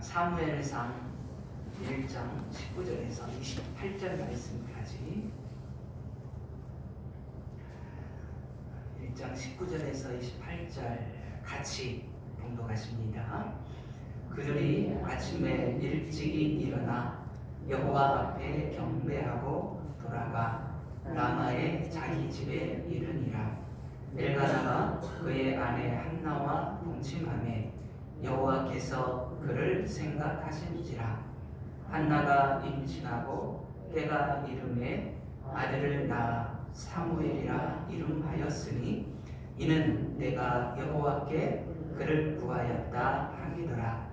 사무엘상 1장 19절에서 28절 말씀까지 1장 19절에서 28절 같이 봉독하십니다. 그들이 아침에 일찍이 일어나 여호와 앞에 경배하고 돌아가 라마의 자기 집에 이르니라. 엘가나가 그의 아내 한나와 동침하매 여호와께서 그를 생각하신지라. 한나가 임신하고 때가 이름에 아들을 낳아 사무엘이라 이름하였으니 이는 내가 여호와께 그를 구하였다 함이더라.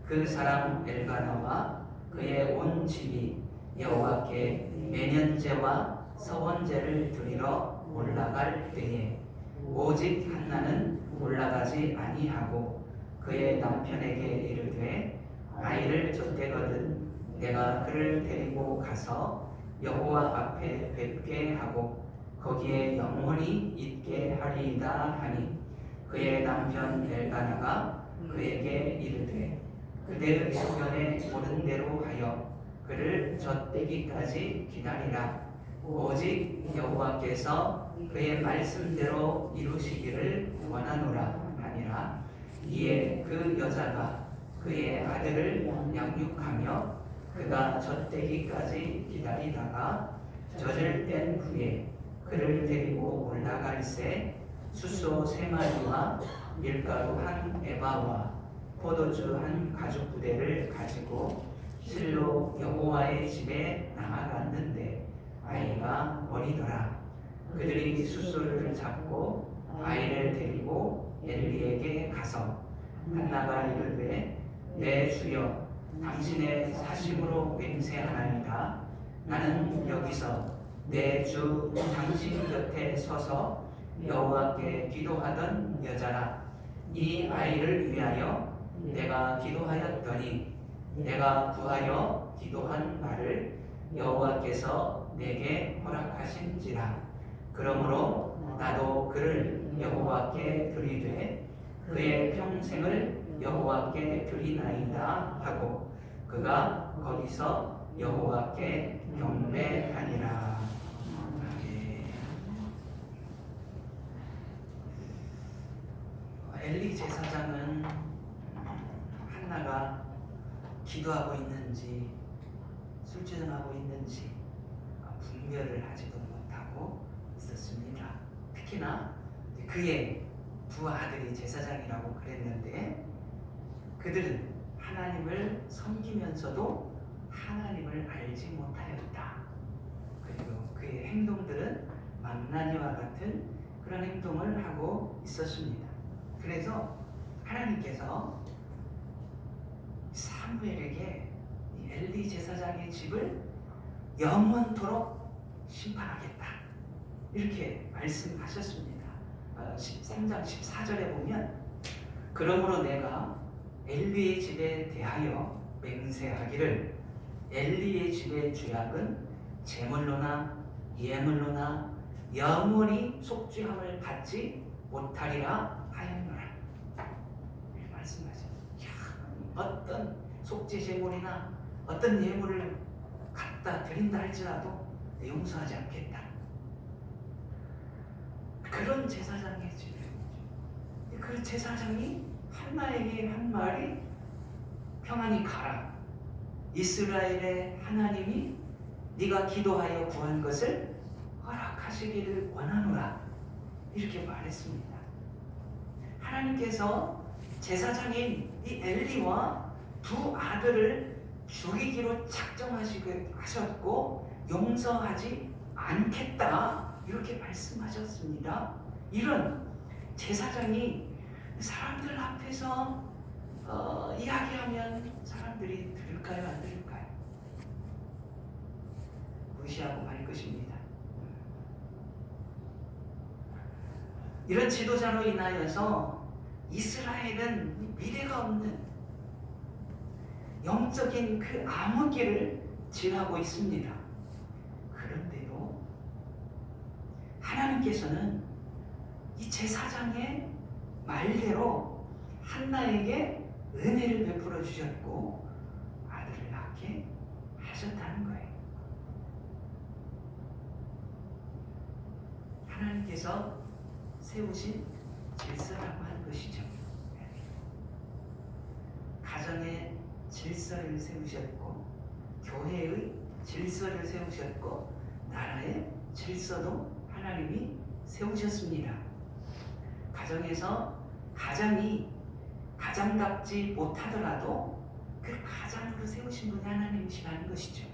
그 사람 엘가나와 그의 온 집이 여호와께 매년제와 서원제를 드리러 올라갈 때에 오직 한나는 올라가지 아니하고 그의 남편에게 이르되 아이를 쫓되거든 내가 그를 데리고 가서 여호와 앞에 뵙게 하고 거기에 영원히 있게 하리이다 하니 그의 남편 엘가나가 그에게 이르되 그대의 소견에 옳은 대로 하여 그를 젖되기까지 기다리라. 오직 여호와께서 그의 말씀대로 이루시기를 원하노라 하니라. 이에 그 여자가 그의 아들을 양육하며 그가 젖되기까지 기다리다가 젖을 뗀 후에 그를 데리고 올라갈새 숫소 3마리와 밀가루 1에바와 포도주 1가죽부대를 가지고 실로 여호와의 집에 나아갔는데 아이가 어리더라. 그들이 숫소를 잡고 아이를 데리고 엘리에게 가서 한나가 이르되 내 주여 당신의 사심으로 맹세하나이다. 나는 여기서 내 주 당신 곁에 서서 여호와께 기도하던 여자라. 이 아이를 위하여 내가 기도하였더니 내가 구하여 기도한 말을 여호와께서 내게 허락하신지라. 그러므로 나도 그를 여호와께 드리되 그의 평생을 여호와께 드리나이다 하고 그가 거기서 여호와께 경배하니라. 엘리 제사장은 한나가 기도하고 있는지 술주정하고 있는지 분별을 하지도 못하고 있었습니다. 특히나 그의 두 아들이 제사장이라고 그랬는데 그들은 하나님을 섬기면서도 하나님을 알지 못하였다. 그리고 그의 행동들은 망나니와 같은 그런 행동을 하고 있었습니다. 그래서 하나님께서 사무엘에게 엘리 제사장의 집을 영원토록 심판하겠다 이렇게 말씀하셨습니다. 13장 14절에 보면 그러므로 내가 엘리의 집에 대하여 맹세하기를 엘리의 집의 죄악은 제물로나 예물로나 영원히 속죄함을 받지 못하리라 하였노라. 이렇게 말씀하죠. 어떤 속죄 제물이나 어떤 예물을 갖다 드린다 할지라도 용서하지 않겠다. 그런 제사장의 집이에요. 그 제사장이 한나에게 한 말이 평안히 가라. 이스라엘의 하나님이 네가 기도하여 구한 것을 허락하시기를 원하노라. 이렇게 말했습니다. 하나님께서 제사장인 이 엘리와 두 아들을 죽이기로 작정하셨고 용서하지 않겠다 이렇게 말씀하셨습니다. 이런 제사장이 사람들 앞에서 이야기하면 사람들이 들을까요? 안 들을까요? 무시하고 말 것입니다. 이런 지도자로 인하여서 이스라엘은 미래가 없는 영적인 그 암흑기를 지나고 있습니다. 그런데도 하나님께서는 이 제사장의 말대로 한나에게 은혜를 베풀어 주셨고 아들을 낳게 하셨다는 거예요. 하나님께서 세우신 질서라고 하는 것이죠. 가정의 질서를 세우셨고 교회의 질서를 세우셨고 나라의 질서도 하나님이 세우셨습니다. 가정에서 가장이 가장답지 못하더라도 그 가장으로 세우신 분이 하나님이시라는 것이죠.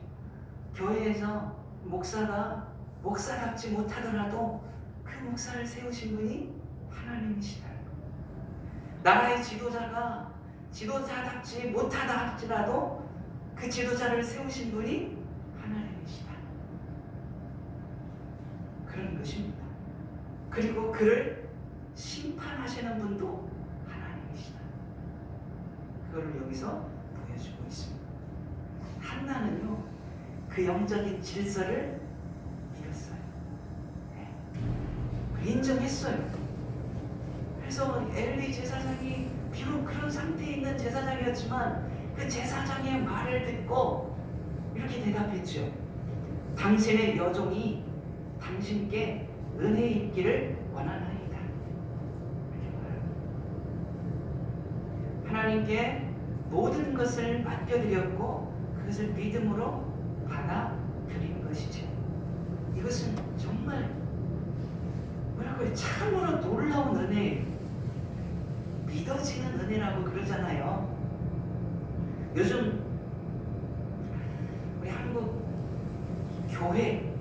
교회에서 목사가 목사답지 못하더라도 그 목사를 세우신 분이 하나님이시라는 거예요. 나라의 지도자가 지도자답지 못하다 할지라도 그 지도자를 세우신 분이 하나님이시다. 그런 것입니다. 그리고 그를 심판하시는 분도 하나님이시다. 그거를 여기서 보여주고 있습니다. 한나는요, 그 영적인 질서를 믿었어요. 네. 인정했어요. 그래서 엘리 제사장이 비록 그런 상태에 있는 제사장이었지만 그 제사장의 말을 듣고 이렇게 대답했죠. 당신의 여종이 당신께 은혜 있기를 원하나이다. 이렇게 말합니다. 하나님께 모든 것을 맡겨드렸고 그것을 믿음으로 받아들인 것이죠. 이것은 정말 뭐라고요? 참으로 놀라운 은혜예요. 믿어지는 은혜라고 그러잖아요. 요즘 우리 한국 교회,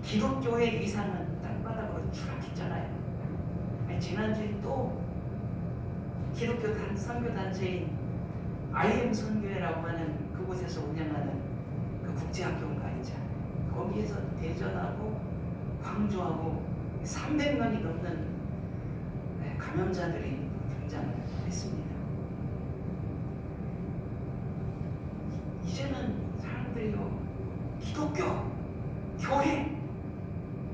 기독교의 위상은 땅바닥으로 추락했잖아요. 지난주에 또 기독교 선교단체인 IM 선교회라고 하는 그곳에서 운영하는 그 국제학교인가 있죠. 거기에서 대전하고 광주하고 300명이 넘는 감염자들이 등장을 했습니다. 이제는 사람들이요, 기독교, 교회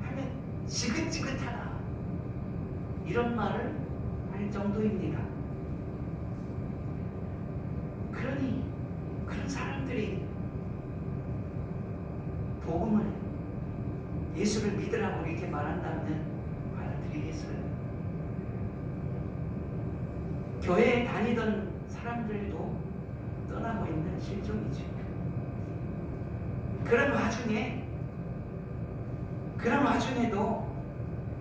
하면 지긋지긋하다 이런 말을 할 정도입니다. 그러니 그런 사람들이 복음을, 예수를 믿으라고 이렇게 말한다면 받아들이겠어요? 교회에 다니던 사람들도 떠나고 있는 실종이죠. 그런 와중에도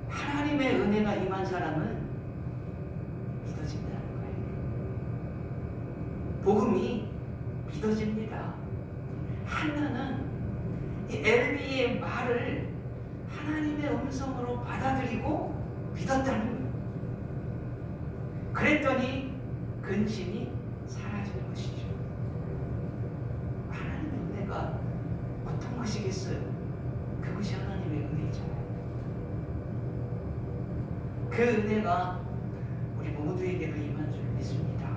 하나님의 은혜가 임한 사람은 믿어진다는 거예요. 복음이 믿어집니다. 한나는 이 엘리의 말을 하나님의 음성으로 받아들이고 믿었다는 거예요. 그랬더니 근심이 사라진 것이죠. 하나님의 은혜가 어떤 것이겠어요? 그것이 하나님의 은혜잖아요. 그 은혜가 우리 모두에게도 임한 줄 믿습니다.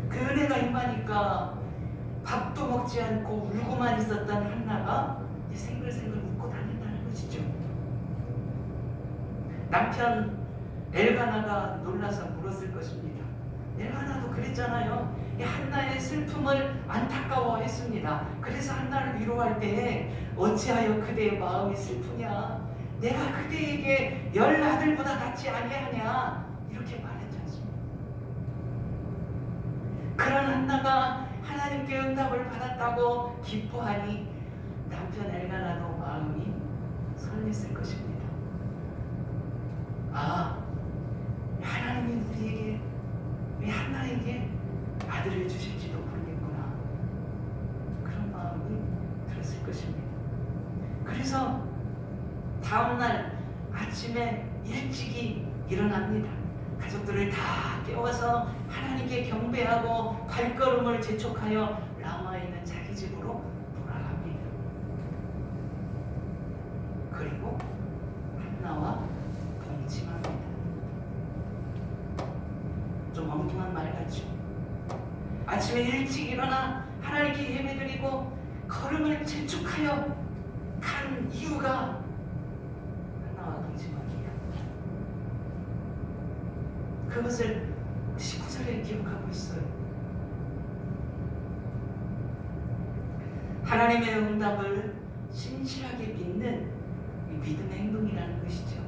그 은혜가 임하니까 밥도 먹지 않고 울고만 있었던 한나가 생글생글 웃고 다닌다는 것이죠. 남편 엘가나가 놀라서 물었을 것입니다. 엘가나도 그랬잖아요. 이 한나의 슬픔을 안타까워했습니다. 그래서 한나를 위로할 때에 어찌하여 그대의 마음이 슬프냐, 내가 그대에게 10아들보다 낫지 아니하냐, 이렇게 말했지 않습니까? 그런 한나가 하나님께 응답을 받았다고 기뻐하니 남편 엘가나도 마음이 설렜을 것입니다. 아, 하나님이 우리에게, 우리 한나에게 아들을 주실지도 모르겠구나, 그런 마음이 들었을 것입니다. 그래서 다음날 아침에 일찍이 일어납니다. 가족들을 다 깨워서 하나님께 경배하고 발걸음을 재촉하여 라마에 있는 자기 집으로 돌아갑니다. 그리고 한나와 동침합니다. 좀 엉뚱한 말 같죠? 아침에 일찍 일어나 하나님께 예배드리고 걸음을 재촉하여 간 이유가 한나와 동침하기야. 그것을 19절에 기록하고 있어요. 하나님의 응답을 신실하게 믿는 이 믿음의 행동이라는 것이죠.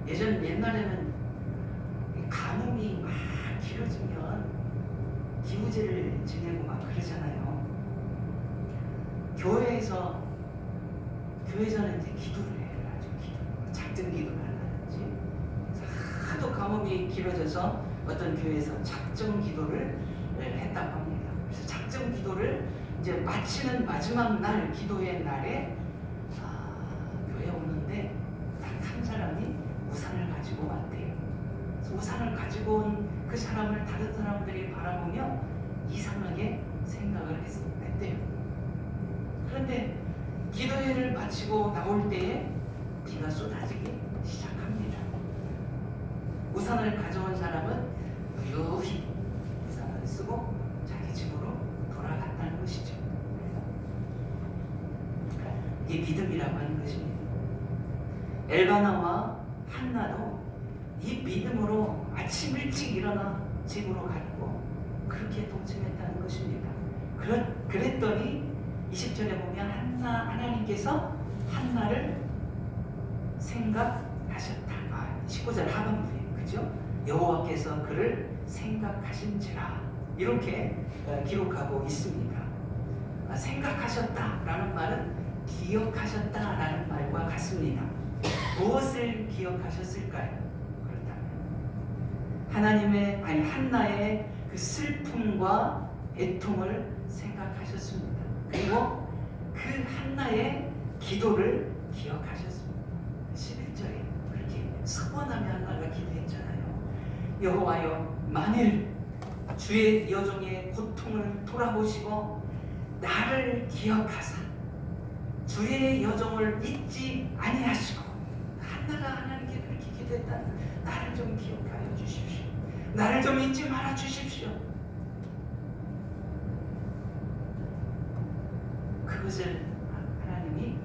옛날에는 가뭄이 막 길어지면 기우제를 지내고 막 그러잖아요. 교회에서는 이제 기도를 해요. 아주 작전 기도를 한다든지. 하도 가뭄이 길어져서 어떤 교회에서 작정 기도를 했다고 합니다. 그래서 작정 기도를 이제 마치는 마지막 날, 기도의 날에 교회에 오는데 딱 한 사람이 우산을 가지고 왔대요. 그래서 우산을 가지고 온 그 사람을 다른 사람들이 바라보며 이상하게 생각을 했대요. 그런데 기도회를 마치고 나올 때에 비가 쏟아지기 시작합니다. 우산을 가져온 사람은 유유히 우산을 쓰고 자기 집으로 돌아갔다는 것이죠. 이게 믿음이라고 하는 것입니다. 엘바나와 한나도 이 믿음으로 아침 일찍 일어나 집으로 갔고 그렇게 동침했다는 것입니다. 그랬더니 20절에 보면 하나님께서 한나를 생각하셨다. 19절 하반부에 그죠? 여호와께서 그를 생각하신지라 이렇게 기록하고 있습니다. 생각하셨다라는 말은 기억하셨다라는 말과 같습니다. 무엇을 기억하셨을까요? 그렇다면 한나의 그 슬픔과 애통을 생각하셨습니다. 그리고 그 한나의 기도를 기억하셨습니다. 11절에 그렇게 서원하며 한나가 기도했잖아요. 여호와여, 만일 주의 여종의 고통을 돌아보시고 나를 기억하사 주의 여종을 잊지 아니하시고, 한나가 하나님께 그렇게 기도했다. 나를 좀 기억하여 주십시오. 나를 좀 잊지 말아 주십시오. 그것을 하나님이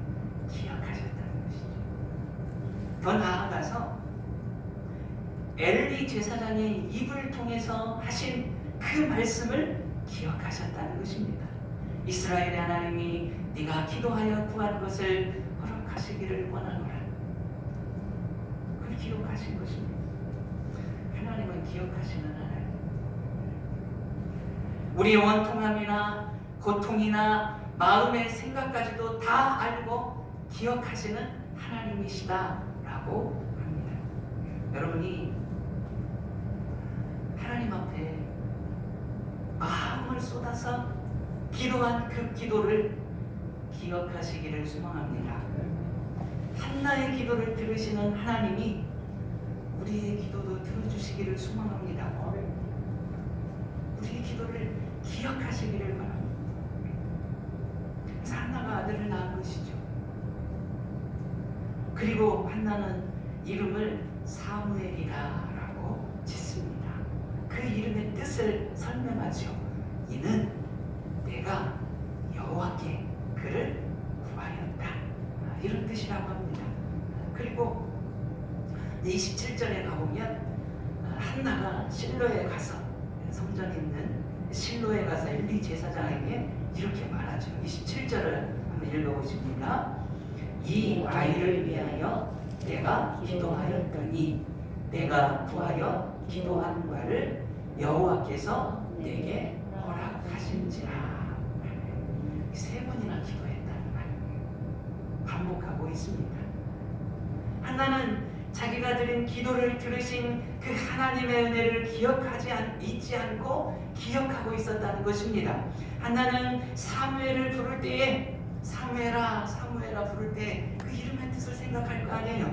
기억하셨다는 것이죠. 더 나아가서 엘리 제사장의 입을 통해서 하신 그 말씀을 기억하셨다는 것입니다. 이스라엘의 하나님이 네가 기도하여 구한 것을 허락하시기를 원하노라. 그걸 기억하신 것입니다. 하나님은 기억하시는 하나님. 우리의 원통함이나 고통이나 마음의 생각까지도 다 알고 기억하시는 하나님이시다라고 합니다. 여러분이 하나님 앞에 마음을 쏟아서 기도한 그 기도를 기억하시기를 소망합니다. 한나의 기도를 들으시는 하나님이 우리의 기도도 들어주시기를 소망합니다. 우리의 기도를 기억하시기를 바랍니다. 그래서 한나가 아들을 낳은 것이죠. 그리고 한나는 이름을 사무엘이라고 짓습니다. 그 이름의 뜻을 설명하죠. 이는 내가 여호와께 그를 구하였다. 이런 뜻이라고 합니다. 그리고 27절에 가보면 한나가 실로에 가서, 성전에 있는 실로에 가서 엘리 제사장에게 이렇게 말하죠. 27절을 한번 읽어보십니다. 이 아이를 위하여 내가 기도하였더니 내가 구하여 기도한 바를 여호와께서 내게 허락하신지라. 세 번이나 기도했다는 말 반복하고 있습니다. 한나는 자기가 드린 기도를 들으신 그 하나님의 은혜를 잊지 않고 기억하고 있었다는 것입니다. 한나는 사무엘을 부를 때에 사무엘아 사무엘아 부를 때 그 이름의 뜻을 생각할 거 아니에요.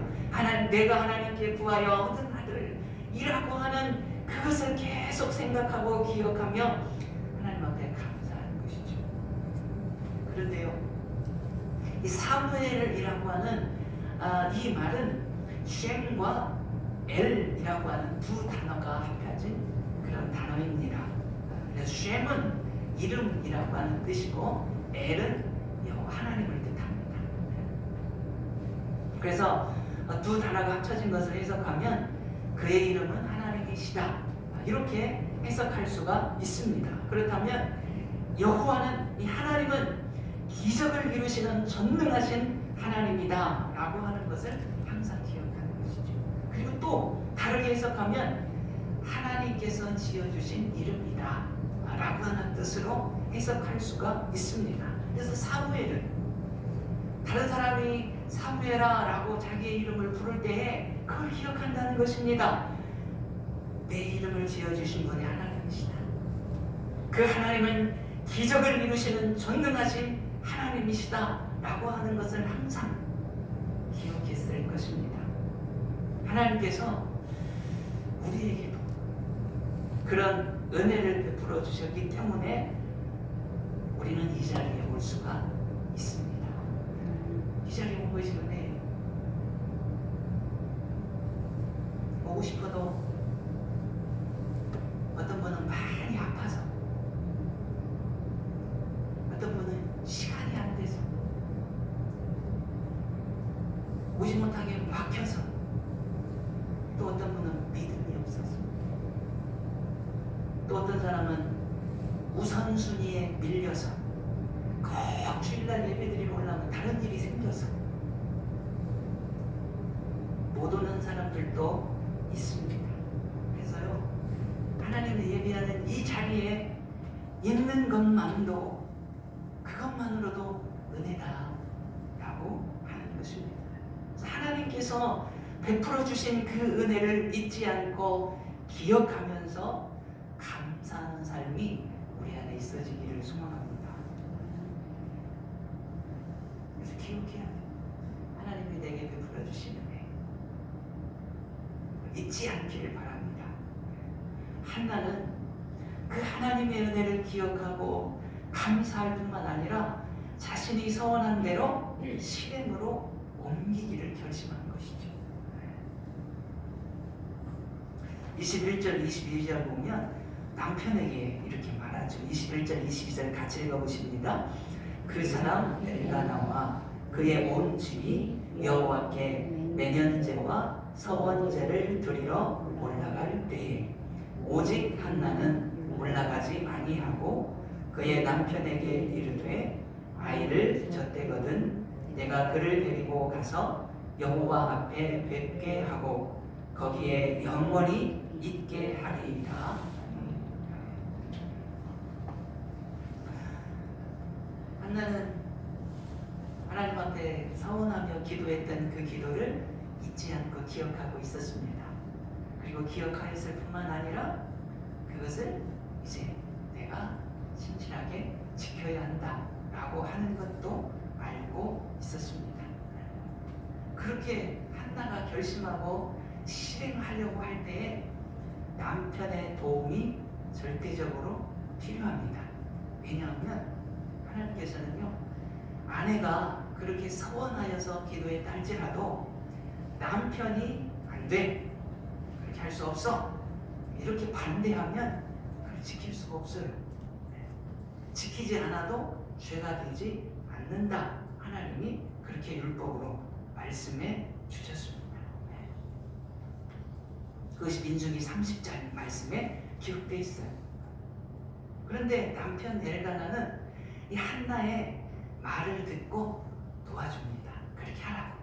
내가 하나님께 구하여 얻은 아들이라고 하는 그것을 계속 생각하고 기억하며 하나님 앞에 감사하는 것이죠. 그런데요, 이 사무엘이라고 하는 이 말은 쉔과 엘이라고 하는 두 단어가 합해진 그런 단어입니다. 그래서 쉔은 이름이라고 하는 뜻이고 엘은 하나님을 뜻합니다. 그래서 두 단어가 합쳐진 것을 해석하면 그의 이름은 하나님이시다. 이렇게 해석할 수가 있습니다. 그렇다면 여호와는, 이 하나님은 기적을 이루시는 전능하신 하나님이다 라고 하는 것을 항상 기억하는 것이죠. 그리고 또 다르게 해석하면 하나님께서 지어주신 이름이다 라고 하는 뜻으로 해석할 수가 있습니다. 그래서 사무엘은 다른 사람이 사무엘아 라고 자기의 이름을 부를 때에 그걸 기억한다는 것입니다. 내 이름을 지어주신 분이 하나님이시다. 그 하나님은 기적을 이루시는 전능하신 하나님이시다 라고 하는 것을 항상 기억했을 것입니다. 하나님께서 우리에게도 그런 은혜를 베풀어 주셨기 때문에 우리는 이 자리에 올 수가 있습니다. 이 자리에 온 것이 은혜예요. 오고 싶어도 어떤 분은 많이 아파서, 어떤 분은 시간이 안 돼서, 오지 못하게 막혀서, 또 어떤 분은 믿음이 없어서, 또 어떤 사람은 우선순위에 밀려서 꼭 주일날 예배드리러 올라오면 다른 일이 생겨서 못 오는 사람들도 있습니다. 그래서요, 하나님을 예배하는 이 자리에 있는 것만도, 그것만으로도 은혜다 라고 하는 것입니다. 하나님께서 베풀어 주신 그 은혜를 잊지 않고 기억하면서 감사하는 삶이 우리 안에 있어지기를 소망합니다. 그래서 기억해야 돼요. 하나님이 내게 베풀어 주신 은혜 잊지 않기를 바랍니다. 한나는 그 하나님의 은혜를 기억하고 감사할 뿐만 아니라 자신이 서원한 대로 실행으로 옮기기를 결심한 것이죠. 21절, 22절 보면 남편에게 이렇게 말하죠. 21절, 22절 같이 읽어보십니다. 그 사람 엘가나와 그의 온 집이 여호와께 매년제와 서원제를 드리러 올라갈 때에 오직 한나는 올라가지 아니하고 그의 남편에게 이르되 아이를 젖대거든 내가 그를 데리고 가서 여호와 앞에 뵙게 하고 거기에 영원히 있게 하리이다. 한나는 하나님 앞에 서원하며 기도했던 그 기도를 잊지 않고 기억하고 있었습니다. 그리고 기억하였을 뿐만 아니라 그것을 이제 내가 신실하게 지켜야 한다 라고 하는 것도 알고 있었습니다. 그렇게 한나가 결심하고 실행하려고 할 때에 남편의 도움이 절대적으로 필요합니다. 왜냐하면 하나님께서는요, 아내가 그렇게 서원하여서 기도했다 할지라도 남편이 안 돼, 그렇게 할 수 없어, 이렇게 반대하면 그걸 지킬 수가 없어요. 지키지 않아도 죄가 되지 않는다. 하나님이 그렇게 율법으로 말씀해 주셨습니다. 그것이 민수기 30장 말씀에 기록되어 있어요. 그런데 남편 엘가나는 이 한나의 말을 듣고 도와줍니다. 그렇게 하라고.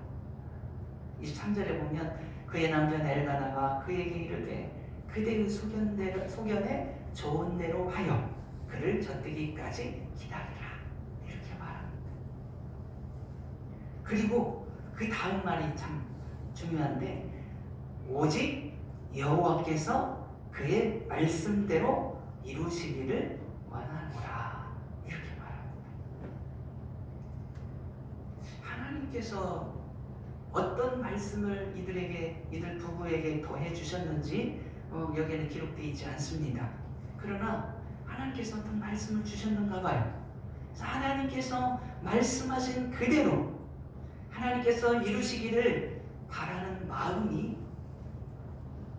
23절에 보면 그의 남편 엘가나가 그에게 이르되 그대의 소견에 좋은 대로 하여 그를 젖되기까지 기다리라. 이렇게 말합니다. 그리고 그 다음 말이 참 중요한데 오직 여호와께서 그의 말씀대로 이루시기를 원하노라. 이렇게 말합니다. 하나님께서 어떤 말씀을 이들 부부에게 더해 주셨는지 여기에는 기록되어 있지 않습니다. 그러나 하나님께서 어떤 말씀을 주셨는가 봐요. 하나님께서 말씀하신 그대로 하나님께서 이루시기를 바라는 마음이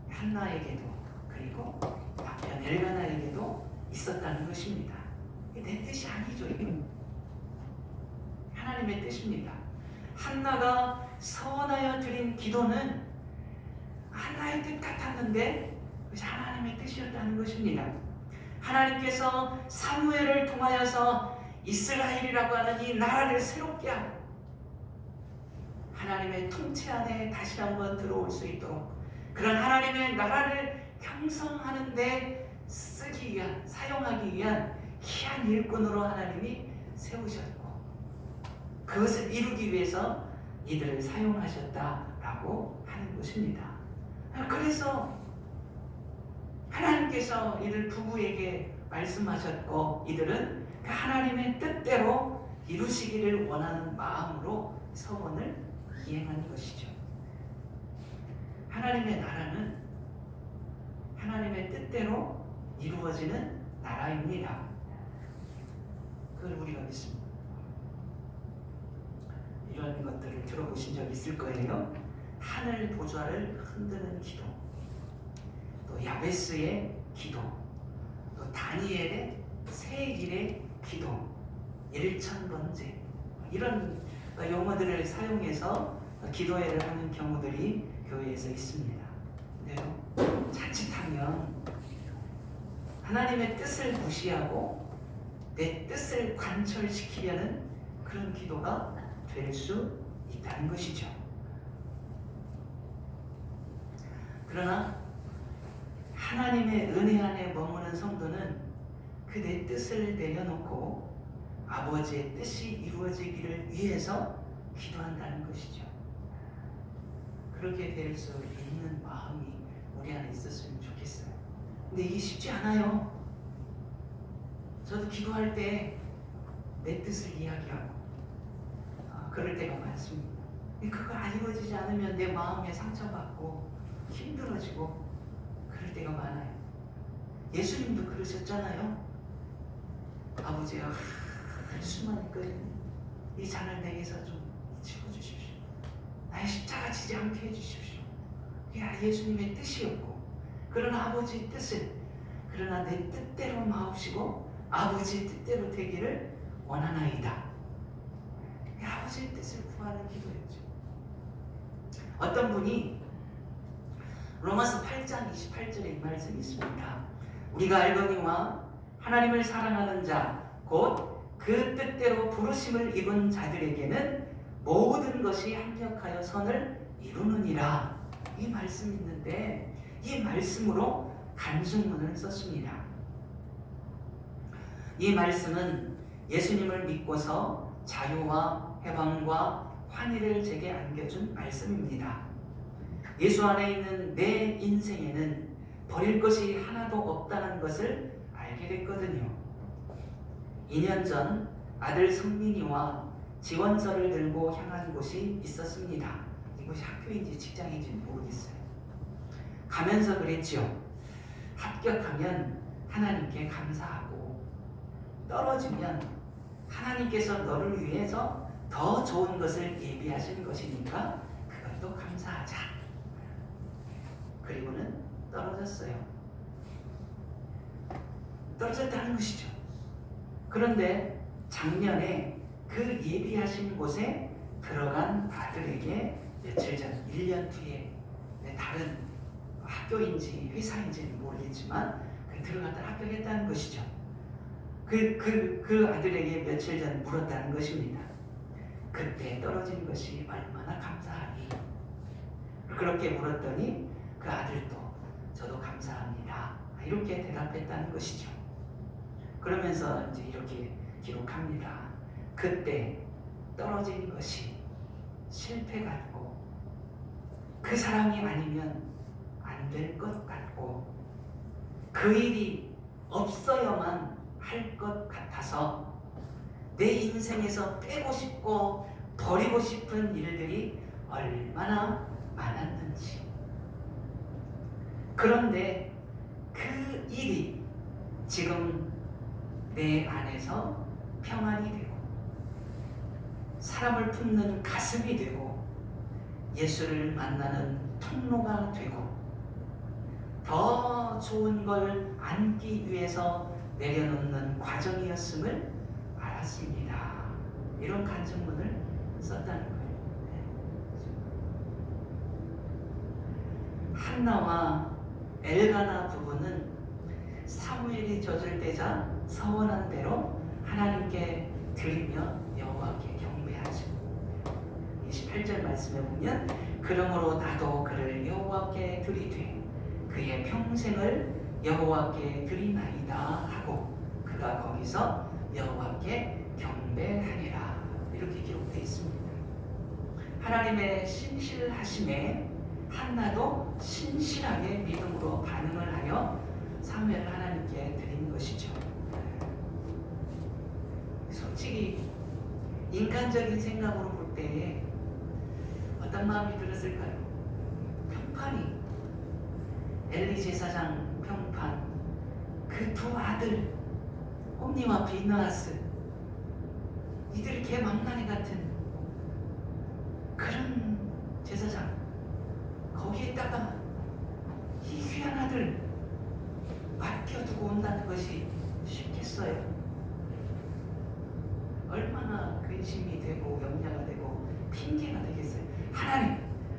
한나에게도 그리고 남편 엘가나에게도 있었다는 것입니다. 내 뜻이 아니죠. 하나님의 뜻입니다. 한나가 서원하여 드린 기도는 나의 뜻 같았는데 그것이 하나님의 뜻이었다는 것입니다. 하나님께서 사무엘을 통하여서 이스라엘이라고 하는 이 나라를 새롭게 하고 하나님의 통치 안에 다시 한번 들어올 수 있도록 그런 하나님의 나라를 형성하는 데 쓰기 위한, 사용하기 위한 귀한 일꾼으로 하나님이 세우셨고 그것을 이루기 위해서 이들을 사용하셨다라고 하는 것입니다. 그래서 하나님께서 이들 부부에게 말씀하셨고 이들은 그 하나님의 뜻대로 이루시기를 원하는 마음으로 서원을 이행한 것이죠. 하나님의 나라는 하나님의 뜻대로 이루어지는 나라입니다. 그걸 우리가 믿습니다. 이런 것들을 들어보신 적 있을 거예요. 하늘 보좌를 흔드는 기도, 또 야베스의 기도, 또 다니엘의 새 길의 기도, 1000번째 이런 용어들을 사용해서 기도회를 하는 경우들이 교회에서 있습니다. 근데요, 자칫하면 하나님의 뜻을 무시하고 내 뜻을 관철시키려는 그런 기도가 될 수 있다는 것이죠. 그러나 하나님의 은혜 안에 머무는 성도는 그 내 뜻을 내려놓고 아버지의 뜻이 이루어지기를 위해서 기도한다는 것이죠. 그렇게 될 수 있는 마음이 우리 안에 있었으면 좋겠어요. 근데 이게 쉽지 않아요. 저도 기도할 때 내 뜻을 이야기하고 그럴 때가 많습니다. 그거 안 이루어지지 않으면 내 마음에 상처받고 힘들어지고 그럴 때가 많아요. 예수님도 그러셨잖아요. 아버지야, 수만 있거든. 이 잔을 내게서 좀 치워주십시오. 나의 십자가 지지 않게 해주십시오. 그게 예수님의 뜻이었고, 그러나 아버지의 뜻을, 그러나 내 뜻대로 마옵시고 아버지의 뜻대로 되기를 원하나이다. 아버지의 뜻을 구하는 기도였죠. 어떤 분이 로마서 8장 28절에 이 말씀이 있습니다. 우리가 알거니와 하나님을 사랑하는 자 곧 그 뜻대로 부르심을 입은 자들에게는 모든 것이 합력하여 선을 이루느니라. 이 말씀이 있는데 이 말씀으로 간증문을 썼습니다. 이 말씀은 예수님을 믿고서 자유와 해방과 환희를 제게 안겨준 말씀입니다. 예수 안에 있는 내 인생에는 버릴 것이 하나도 없다는 것을 알게 됐거든요. 2년 전 아들 성민이와 지원서를 들고 향한 곳이 있었습니다. 이곳이 학교인지 직장인지 모르겠어요. 가면서 그랬지요. 합격하면 하나님께 감사하고 떨어지면 하나님께서 너를 위해서 더 좋은 것을 예비하신 것이니까 그것도 감사하자. 그리고는 떨어졌어요. 떨어졌다는 것이죠. 그런데 작년에 그 예비하신 곳에 들어간 아들에게 며칠 전 1년 뒤에 다른 학교인지 회사인지는 모르겠지만 들어갔다 합격했다는 것이죠. 그 아들에게 며칠 전 물었다는 것입니다. 그때 떨어진 것이 얼마나 감사하니? 그렇게 물었더니 그 아들도 저도 감사합니다. 이렇게 대답했다는 것이죠. 그러면서 이제 이렇게 기록합니다. 그때 떨어진 것이 실패 같고 그 사람이 아니면 안 될 것 같고 그 일이 없어야만 할 것 같아서 내 인생에서 빼고 싶고 버리고 싶은 일들이 얼마나 많았는지. 그런데 그 일이 지금 내 안에서 평안이 되고 사람을 품는 가슴이 되고 예수를 만나는 통로가 되고 더 좋은 걸 안기 위해서 내려놓는 과정이었음을 알았습니다. 이런 간증문을 썼다는 거예요. 한나와 엘가나 부부는 사무엘이 젖을 떼자 서원한 대로 하나님께 드리며 여호와께 경배하죠. 28절 말씀에 보면 그러므로 나도 그를 여호와께 드리되 그의 평생을 여호와께 드리나이다 하고 그가 거기서 여호와께 경배하니라 이렇게 기록되어 있습니다. 하나님의 신실하심에 한나도 신실하게 믿음으로 반응을 하여 사무엘을 하나님께 드린 것이죠. 솔직히 인간적인 생각으로 볼 때에 어떤 마음이 들었을까요? 평판이 엘리 제사장 평판, 그 두 아들 홈니와 비느하스, 이들이 개망나니 같은 그런 제사장, 거기에다가 이 귀한 아들 맡겨두고 온다는 것이 쉽겠어요? 얼마나 근심이 되고 염려가 되고 핑계가 되겠어요. 하나님,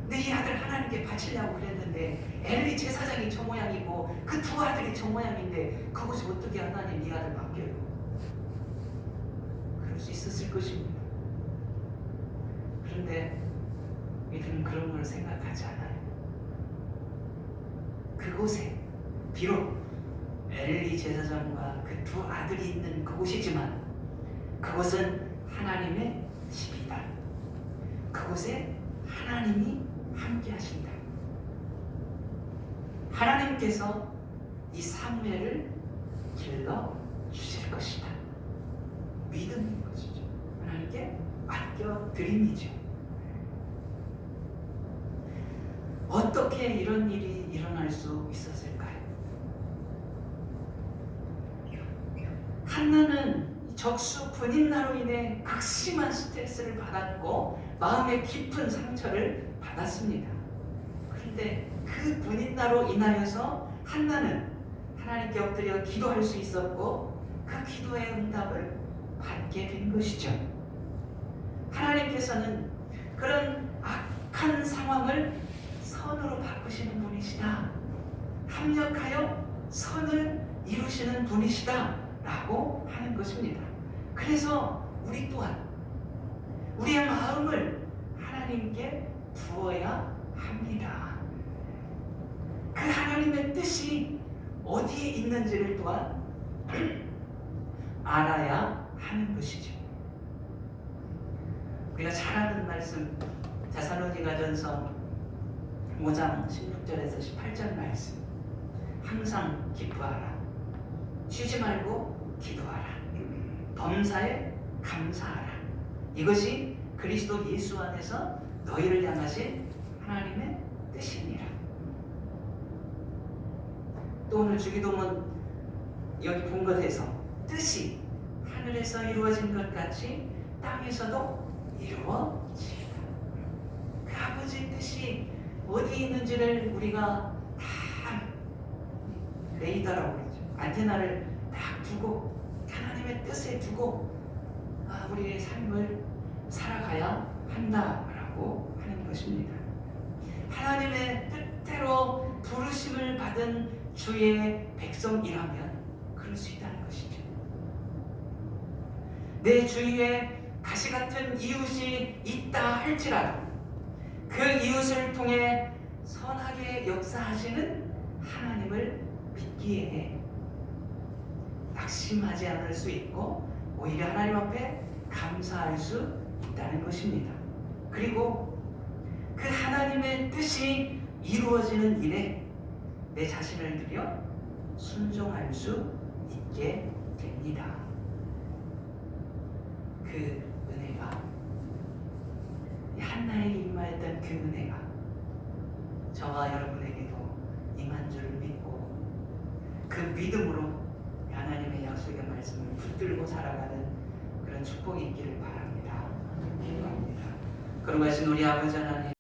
내 이 아들 하나님께 바치려고 그랬는데 엘리 제사장이 저 모양이고 그 두 아들이 저 모양인데 그것이 어떻게 하나님 이 아들 맡겨요? 그럴 수 있었을 것입니다. 그런데 이들은 그런 걸 생각하지 않아요. 그곳에 비록 엘리 제사장과 그 두 아들이 있는 그곳이지만 그곳은 하나님의 집이다. 그곳에 하나님이 함께 하신다. 하나님께서 이 사무엘을 길러 주실 것이다. 믿음인 것이죠. 하나님께 맡겨드림이죠. 어떻게 이런 일이 일어날 수 있었을까요? 한나는 적수 군인나로 인해 극심한 스트레스를 받았고 마음의 깊은 상처를 받았습니다. 그런데 그 군인나로 인하여서 한나는 하나님께 엎드려 기도할 수 있었고 그 기도의 응답을 받게 된 것이죠. 하나님께서는 그런 악한 상황을 선으로 바꾸시는 분이시다. 합력하여 선을 이루시는 분이시다 라고 하는 것입니다. 그래서 우리 또한 우리의 마음을 하나님께 두어야 합니다. 그 하나님의 뜻이 어디에 있는지를 또한 알아야 하는 것이죠. 우리가 잘 아는 말씀 데살로니가전서 5장 16절에서 18절 말씀, 항상 기뻐하라, 쉬지 말고 기도하라, 범사에 감사하라. 이것이 그리스도 예수 안에서 너희를 향하신 하나님의 뜻이니라. 또 오늘 주기도문 여기 본 것에서 뜻이 하늘에서 이루어진 것 같이 땅에서도 이루어지리라. 그 아버지의 뜻이 어디 있는지를 우리가 다 레이더라고 그러죠. 안테나를 딱 두고 하나님의 뜻에 두고 우리의 삶을 살아가야 한다라고 하는 것입니다. 하나님의 뜻대로 부르심을 받은 주의 백성이라면 그럴 수 있다는 것이죠. 내 주위에 가시 같은 이웃이 있다 할지라도 그 이웃을 통해 선하게 역사하시는 하나님을 믿기에 낙심하지 않을 수 있고 오히려 하나님 앞에 감사할 수 있다는 것입니다. 그리고 그 하나님의 뜻이 이루어지는 일에 내 자신을 들여 순종할 수 있게 됩니다. 그 은혜가, 한나에게 임하였던 그 은혜가 저와 여러분에게도 임한 줄 믿고 그 믿음으로 하나님의 약속의 말씀을 붙들고 살아가는 그런 축복이 있기를 바랍니다. 기도합니다. 거룩하신 우리 아버지 하나님,